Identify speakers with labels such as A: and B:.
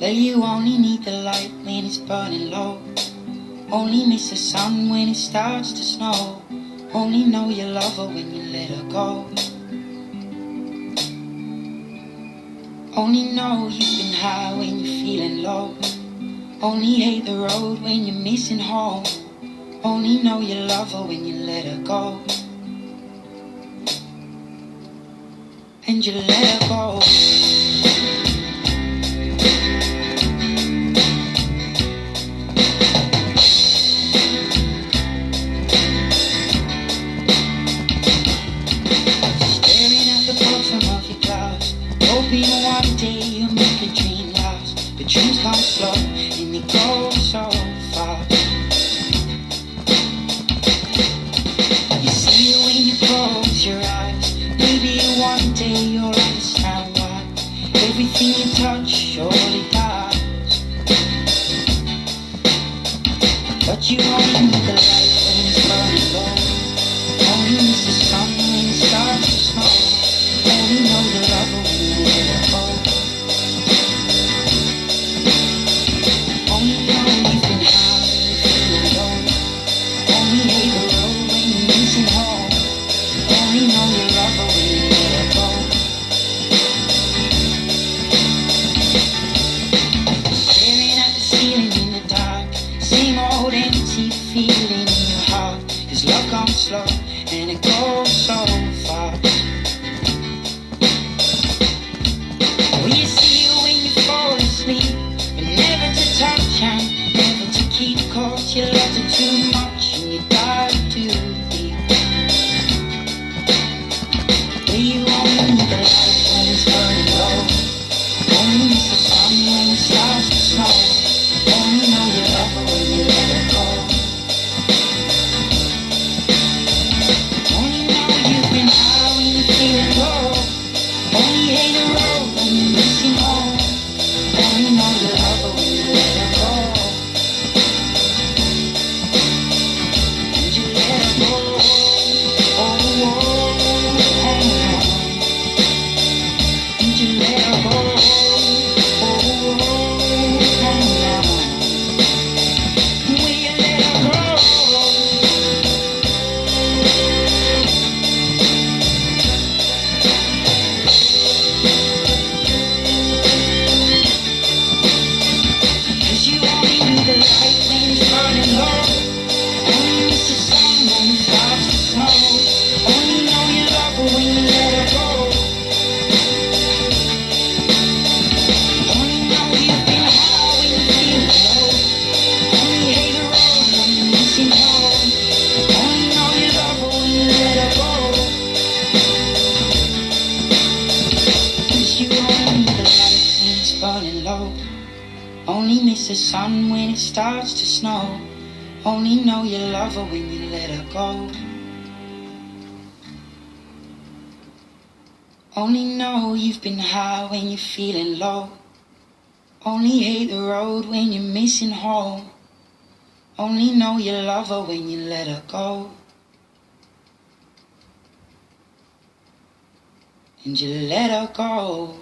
A: Well, you only need the light when it's burning low. Only miss the sun when it starts to snow. Only know you love her when you let her go. Only know you've been high when you're feeling low. Only hate the road when you're missing home. Only know you love her when you let her go. And you let her go. Staring at the bottom of your glass, hoping one day you'll make a dream last. But dreams come slow and they go so fast. You see it when you close your eyes. Maybe one day you'll understand why everything you touch surely dies. But you only need the light when it's burning low. Only miss the sun when it starts to snow. Only know you love her when you let her go. Only know you've been high when you're feeling low. Only hate the road when you're missing home. Only know you love her when you let her go. Staring at the ceiling in the dark, same old empty feeling in your heart. 'Cause love comes slow and it goes so fast. Well, you see it when you fall asleep, but never to touch and never to keep. 'Cause you loved her too much and you dive too deep. Well, you only need the light when it's burning low. Only miss the sun when it starts to snow. Only know you love her when you let her go. Only know you've been high when you're feeling low. Only hate the road when you're missing home. Only know you love her when you let her go. And you let her go. Oh, oh, oh. And you let her go. Oh, oh, oh. Will you let her go? 'Cause you only need the light when it's burning low. Only miss the sun when it starts to snow. Only know you love her when you let her go. Only know you've been high when you feel low. Only hate the road when you're missing home. Only know you love her when you let her go. 'Cause you only need the light when it's burning low. Only miss the sun when it starts to snow. Only know you love her when you let her go. Only know you've been high when you're feeling low. Only hate the road when you're missing home. Only know you love her when you let her go. And you let her go.